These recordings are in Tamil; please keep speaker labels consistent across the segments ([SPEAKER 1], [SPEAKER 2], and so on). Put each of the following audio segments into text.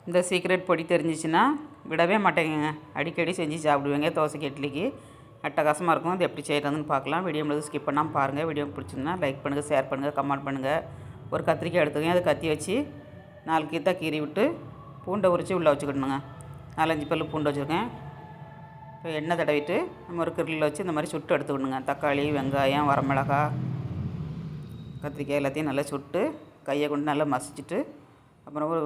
[SPEAKER 1] இந்த சீக்ரெட் பொடி தெரிஞ்சிச்சுன்னா விடவே மாட்டேங்க. அடிக்கடி செஞ்சு சாப்பிடுவேங்க. தோசைக்கு இட்லிக்கு அட்டகாசமாக இருக்கும். இது எப்படி செய்கிறதுன்னு பார்க்கலாம். வீடியோ முழுவதும் ஸ்கிப் பண்ணாமல் பாருங்கள். வீடியோ பிடிச்சிருந்தா லைக் பண்ணுங்கள், ஷேர் பண்ணுங்கள், கமெண்ட் பண்ணுங்கள். ஒரு கத்திரிக்காய் எடுத்துக்கங்க. அதை கத்தி வச்சு 4 கீத்தா கீறி விட்டு பூண்டை உரித்து உள்ளே வச்சுக்கிடணுங்க. 4-5 பல் பூண்டு வச்சுருக்கேன். இப்போ எண்ணெய் தடவிட்டு நம்ம ஒரு கிரில்லில் வச்சு இந்த மாதிரி சுட்டு எடுத்துக்கணுங்க. தக்காளி, வெங்காயம், வரமிளகா, கத்திரிக்காய் எல்லாத்தையும் நல்லா சுட்டு கையை கொண்டு நல்லா மசிச்சுட்டு அப்புறம் ஒரு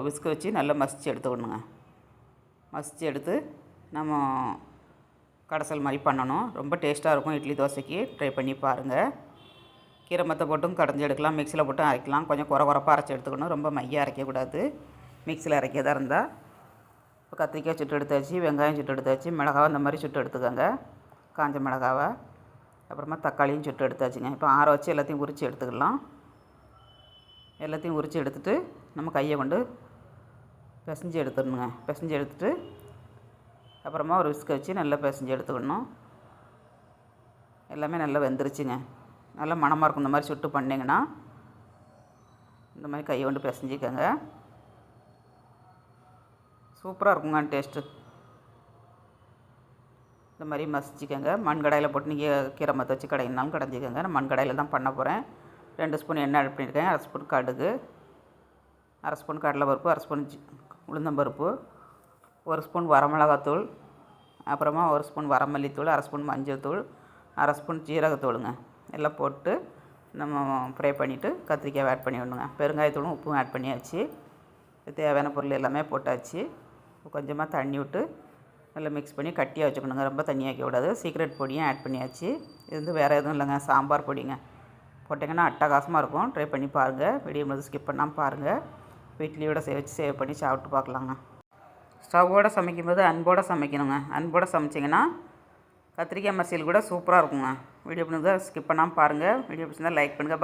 [SPEAKER 1] விஸ்கு வச்சு நல்லா மசித்து எடுத்துக்கணுங்க. மசித்து எடுத்து நம்ம கடைசல் மாதிரி பண்ணணும். ரொம்ப டேஸ்ட்டாக இருக்கும். இட்லி தோசைக்கு ட்ரை பண்ணி பாருங்கள். கீரை மற்ற போட்டும் கடைஞ்சி எடுக்கலாம், மிக்சியில் போட்டும் அரைக்கலாம். கொஞ்சம் குறப்பாக அரைச்சி எடுத்துக்கணும். ரொம்ப மையாக அரைக்கக்கூடாது. மிக்சியில் அரைக்கிறதா இருந்தால் இப்போ கத்திரிக்காய் சுட்டு எடுத்தாச்சு, வெங்காயம் சுட்டு எடுத்தாச்சு, மிளகாவை இந்த மாதிரி சுட்டு எடுத்துக்கோங்க, காஞ்ச மிளகாவை. அப்புறமா தக்காளியும் சுட்டு எடுத்தாச்சுங்க. இப்போ ஆற வச்சு எல்லாத்தையும் உரித்து எடுத்துக்கலாம். எல்லாத்தையும் உரித்து எடுத்துகிட்டு நம்ம கையை கொண்டு பிசைஞ்சு எடுத்துடணுங்க. பிசைஞ்சு எடுத்துகிட்டு அப்புறமா ஒரு விஸ்கை வச்சு நல்லா பிசைஞ்சு எடுத்துக்கணும். எல்லாமே நல்லா வெந்துருச்சுங்க. நல்லா மணமாக இருக்கும். இந்த மாதிரி சுட்டு பண்ணிங்கன்னா இந்த மாதிரி கையை கொண்டு பிசைஞ்சிக்கோங்க. சூப்பராக இருக்குங்க டேஸ்ட்டு. இந்த மாதிரி மசிச்சிக்கோங்க. மண் கடாயில் போட்டு நீங்கள் கீரை மற்ற வச்சு கடையினாலும் கடைஞ்சிக்கோங்க. நான் மண் கடாயில் தான் பண்ண போகிறேன். 2 ஸ்பூன் எண்ணெய் ஆட் பண்ணியிருக்கேன். 1/2 ஸ்பூன் கடுகு, 1/2 ஸ்பூன் கடலைப்பருப்பு, 1/2 ஸ்பூன் உளுந்தம்பருப்பு, 1 ஸ்பூன் வரமிளகாத்தூள், அப்புறமா 1 ஸ்பூன் வரமல்லித்தூள், 1/2 ஸ்பூன் மஞ்சள் தூள், 1/2 ஸ்பூன் ஜீரகத்தூளுங்க. எல்லாம் போட்டு நம்ம ஃப்ரை பண்ணிவிட்டு கத்திரிக்காய் ஆட் பண்ணி விடணுங்க. பெருங்காயத்தூளும் உப்பும் ஆட் பண்ணியாச்சு. தேவையான பொருள் எல்லாமே போட்டாச்சு. கொஞ்சமாக தண்ணி விட்டு நல்லா மிக்ஸ் பண்ணி கட்டியாக வச்சுக்கணுங்க. ரொம்ப தண்ணி வைக்கக்கூடாது. சீக்ரெட் பொடியும் ஆட் பண்ணியாச்சு. இது வந்து வேறு எதுவும் இல்லைங்க, சாம்பார் பொடிங்க. போட்டிங்கன்னா அட்டகாசமாக இருக்கும். ட்ரை பண்ணி பாருங்கள். வீடியோ முழுவதும் ஸ்கிப் பண்ணாமல் பாருங்கள். இட்லியோட வச்சு சேவ் பண்ணி சாப்பிட்டு பார்க்கலாங்க. ஸ்டவ்வோடு சமைக்கும்போது அன்போடு சமைக்கணுங்க. அன்போடு சமைச்சிங்கன்னா கத்திரிக்காய் மசியல் கூட சூப்பராக இருக்குங்க. வீடியோ பண்ணுங்கள், ஸ்கிப் பண்ணாமல் பாருங்கள். வீடியோ பிடிச்சிருந்தா லைக் பண்ணுங்கள்.